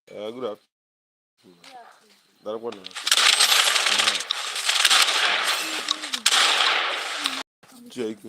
Good afternoon. Dárúkọ náà. Jẹ́ ike.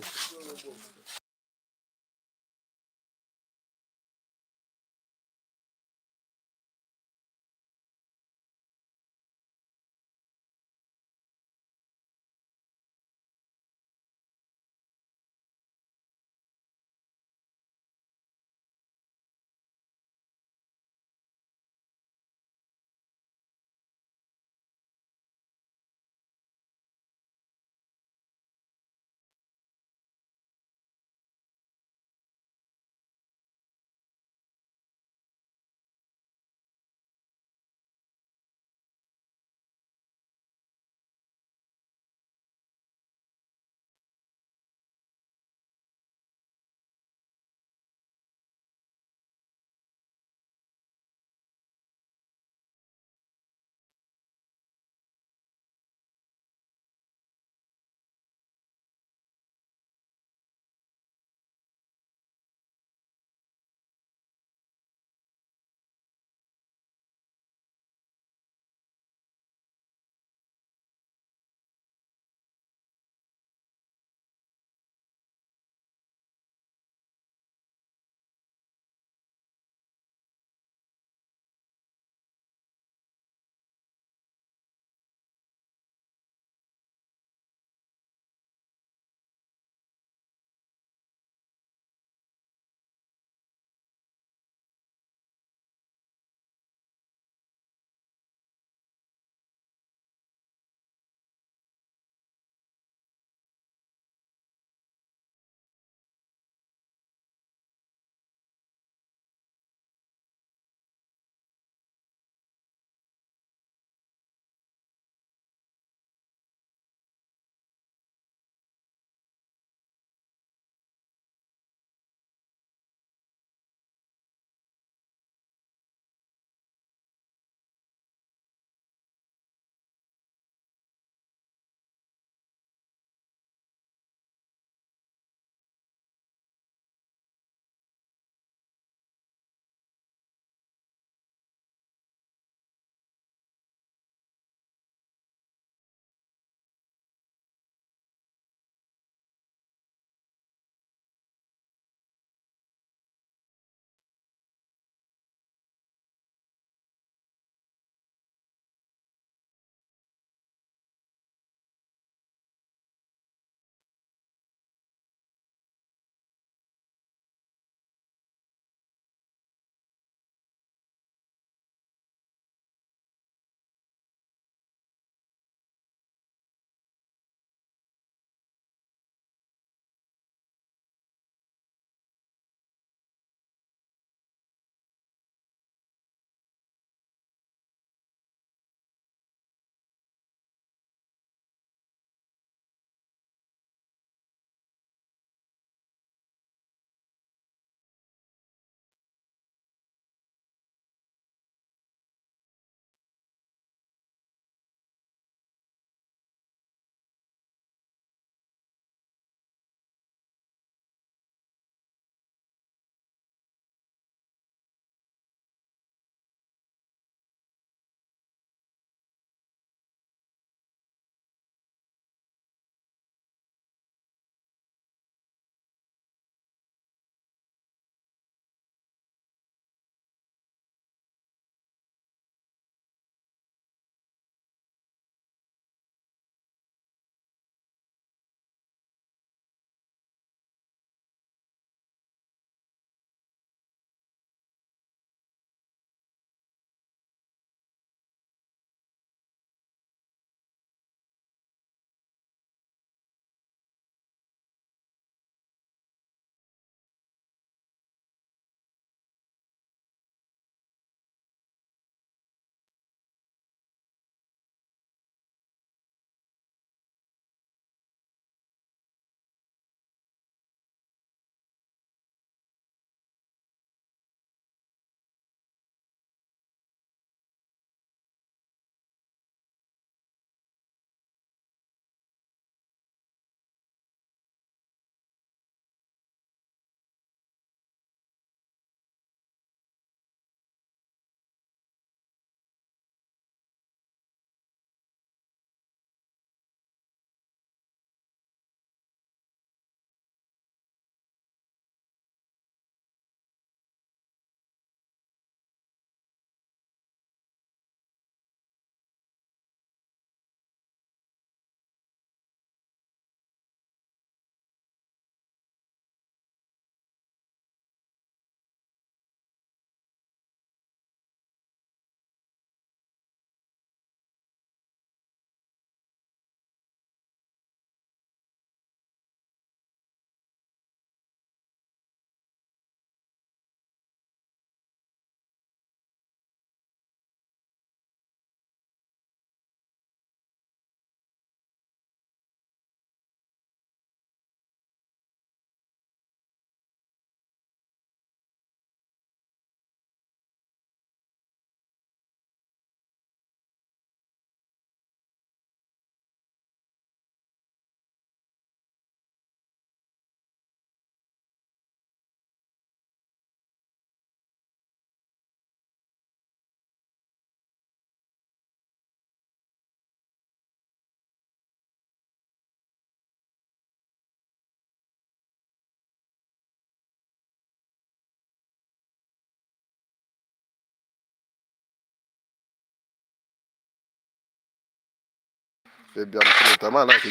Abbiamo finito, ma là che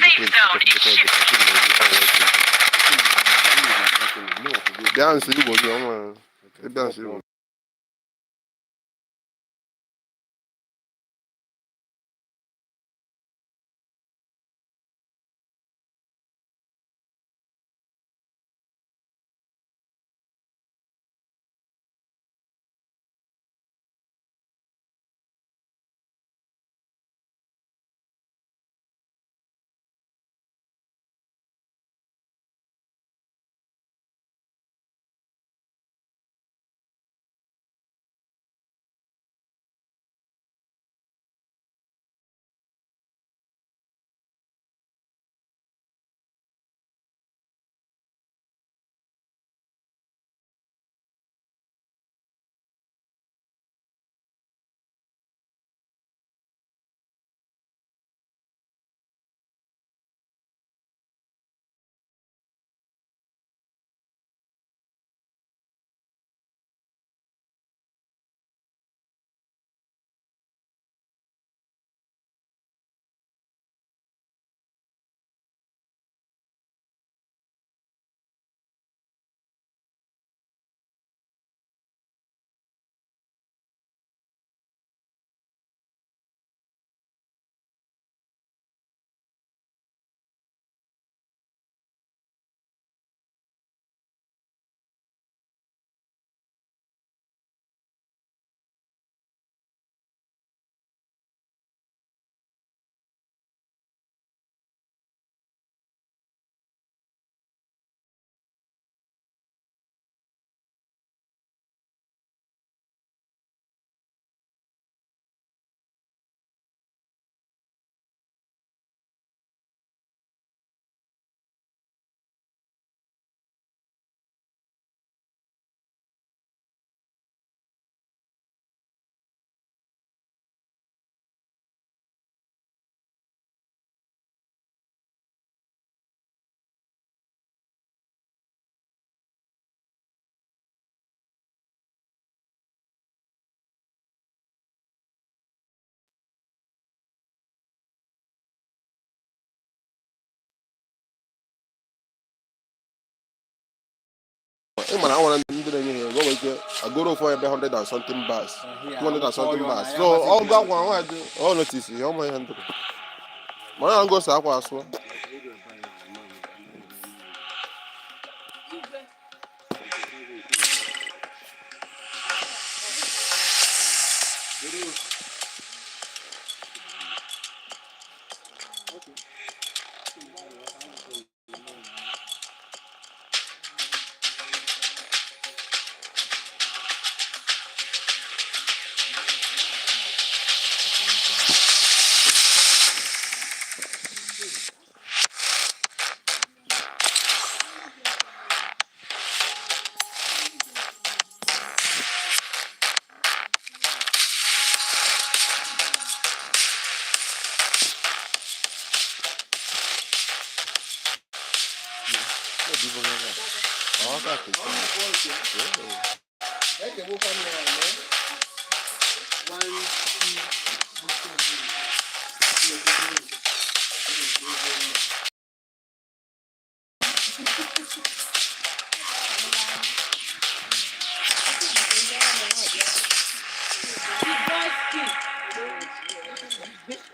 abbiamo man, I want to do the I go for a 100 and something bars, 200 and something bars. So all that one, all notice, all my hand. Man, I go to as well.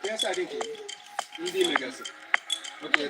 Yes, I did. Okay,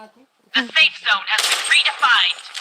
The safe zone has been redefined. The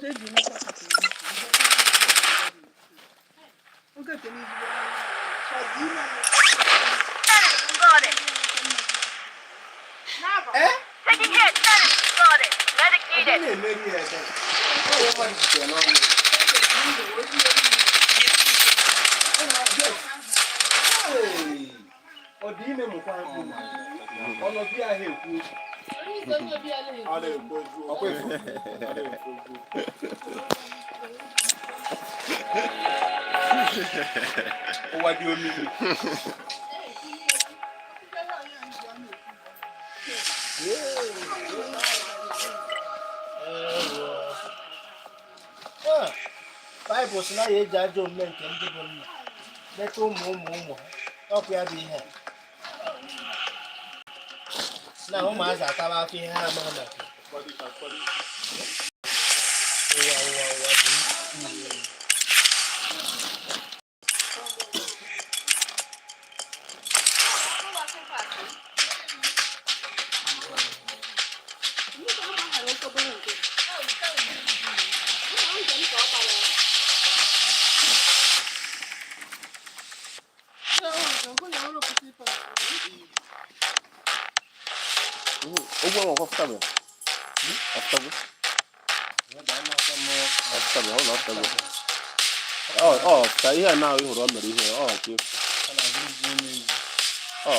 safe zone is taking hit. Spotted. Medic needed. Bible na ye jajo mme nke ndị bụ nna leta ụmụ ọkụ ya bụ ihe na ụmụazị ataba afọ ihe ha amaghị na ụwa dị Ogwe nwa ọfụtabe. Ọfụtabe. Ka ihe na ịhụrụ o mere ihe ọ ka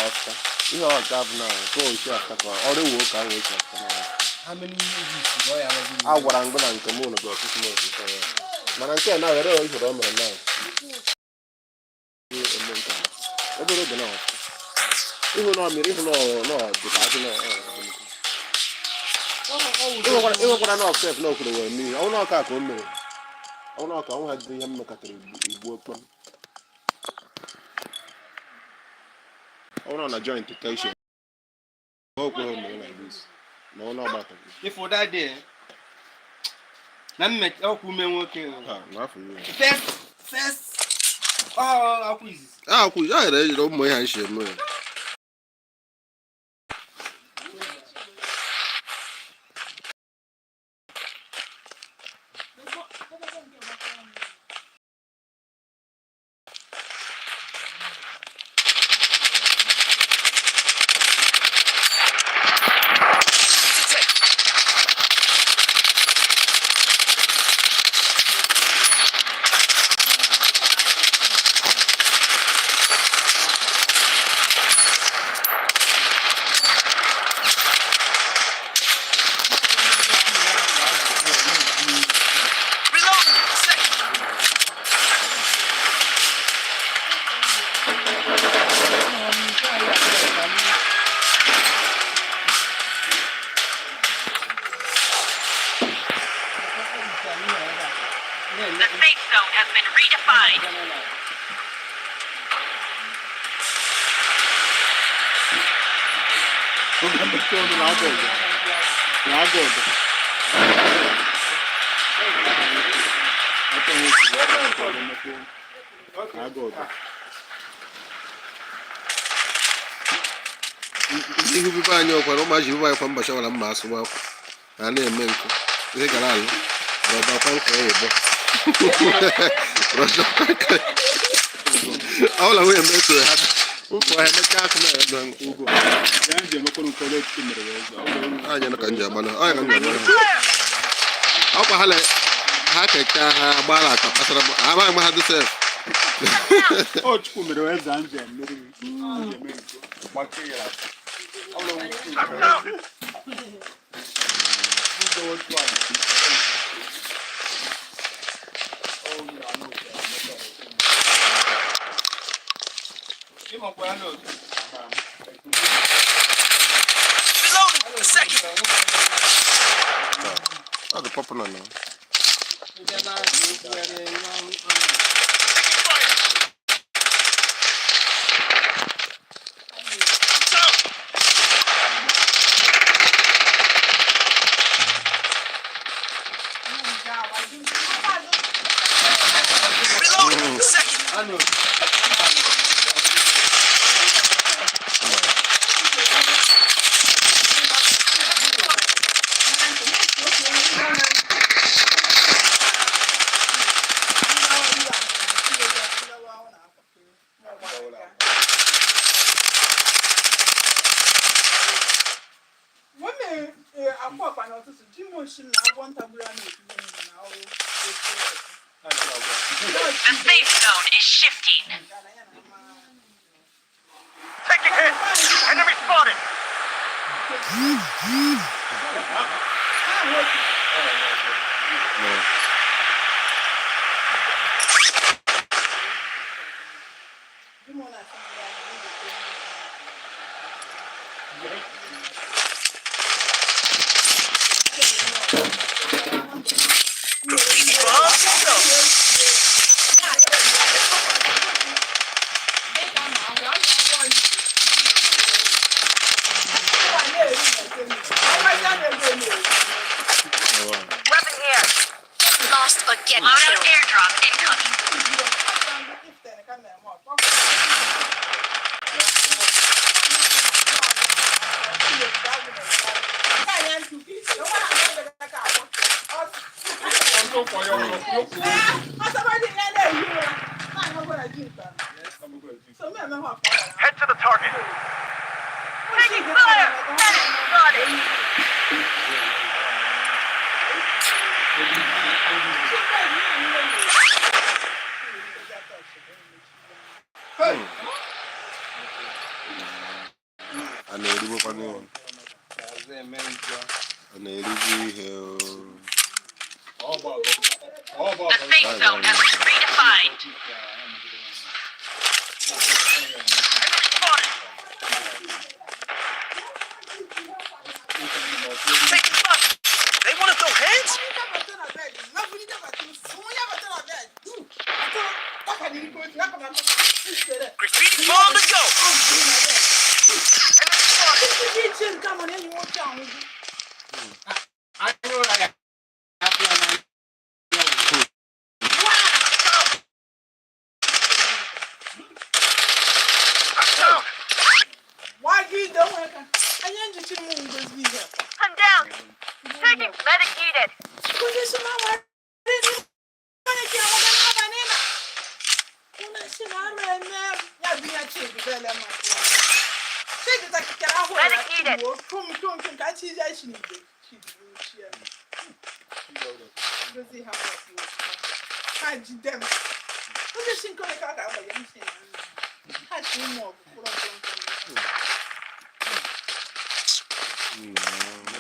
ọfụta. Ihe ọ ka bụ na ka o si afta ka ọrụ ewu ka ahụ esi afta na. A gwara mgbe na nke m ụlọ bụ ọtụtụ n'oge ya. Mana nke na were ịhụrụ o mere na. Obere oge na ọfụta. Ihu na mmiri ihu na dị ka azụ na ịnwekwara na ọfsef na okwere wee mmiri ọnwụ n'ọka ka o mere ọnwụ n'ọka ọnwụ ha dị ihe mmekọtara igbu okpom on a joint detection. No problem like this. No matter. If for that day, let me make okay. Not for you. First. Oh, quiz. Cool. Yeah, you don't mind and shit, man. The safe zone has been redefined. Ihe ubibe anyị ọkwara ụmụaji ubibe anyị kwa mbọchị ọbụla mma asụwa akwụ na na-eme nkụ ihe gara alụ rọdakwa nkwa oyibo ọbụla nwunye metụrụ ha ụkwụ ha emechaa akụ na ugwu anyị ka nji agbana ọkwa ha keka ha gbara aka kpasara amaghị m ha dị sef Chukwu mere wee zaa njem mmeri gbake ya That's popular now. The safe zone is shifting. Taking hit! Enemy spotted! Weapon here. Lost or get Loadout killed. airdrop incoming. Head to the target. Taking fire! Enemy spotted! The safe zone has been redefined. Enemy spotted! Taking fire. They want to throw hands? Graffiti bomb to go. needed.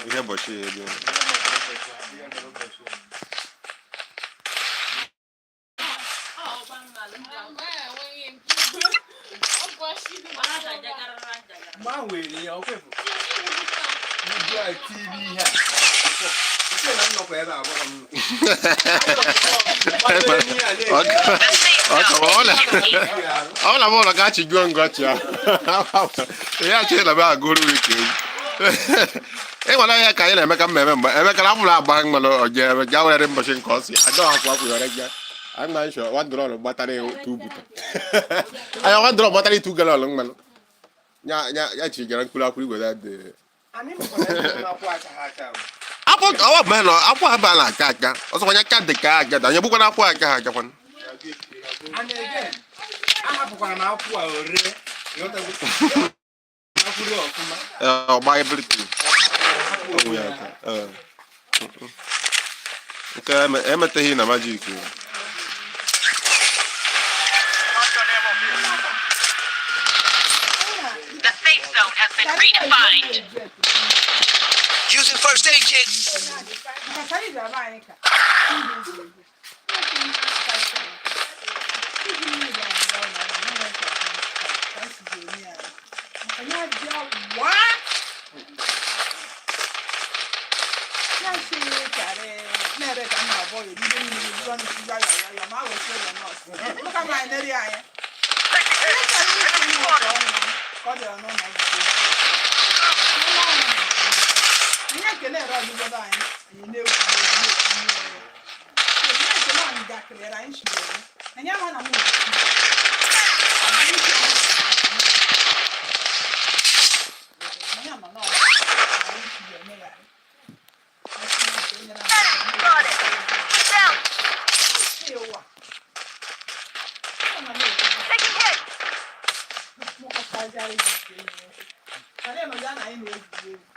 Ihe bochi ego. Hola, mola, gachi juan gachi. Ya che la ba guru wiki. Wala ya ka ina emeka mmeme mgbe emeka na bụrụ agba mmanụ oje ga were mbọchị nke ọsị ada akwa kwụ yore ga ana nsho one drone gbatara tu buta aya one drone gbatara tu galol mmanụ ya chi gara mkpụrụ akwụ igwe da de apụ ọwa bụ na apụ aba na aka aka ọsọ kwanya ka dị ka aga da nye bụkwa na apụ aka aga kwan And again, ahapụkwara m akwụ a ore ọgba everything nke emeteghị na magic Shotgun ammo here. The safe zone has been redefined. Using first aid kit.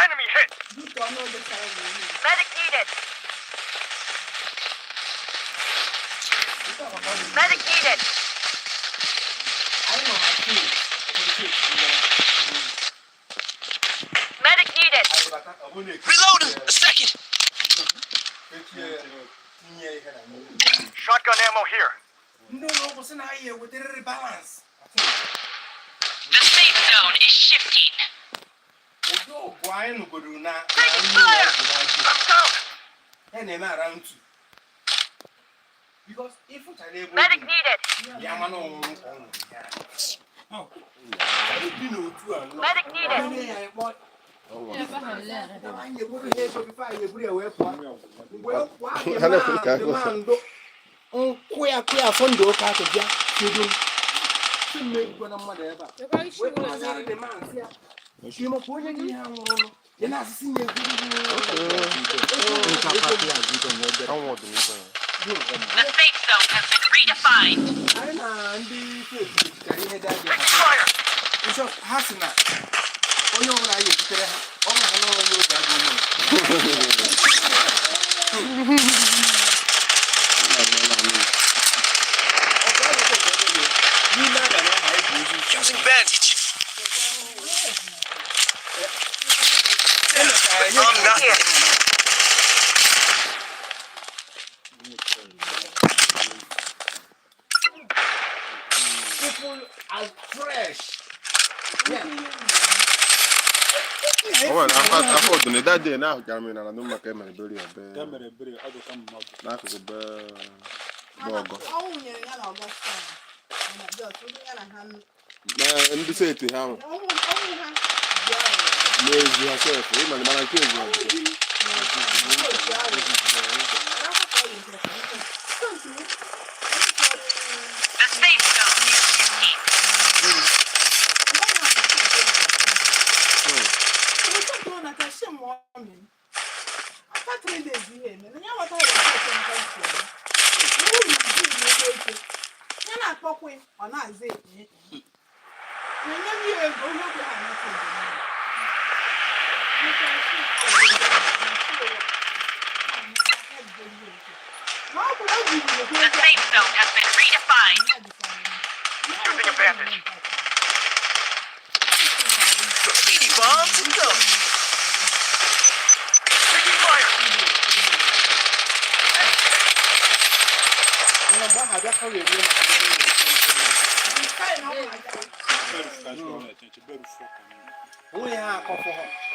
Enemy hit. Medic needed. Medic needed. Medic needed. Reloading. A second. Shotgun ammo here. The safe zone is shifting. Taking fire. I'm down. Medic needed. Medic needed. The safe zone has been redefined. Taking fire. Using bandage. I'm not here. People are fresh. Well, I thought in that day now, I mean, I don't make a very and they say to him, lazy herself, man, I The safe zone is shifting. The safe zone has been redefined. Using a bandage. Speedy bombs and go. Taking fire. Better catch on that. You better fuck on me.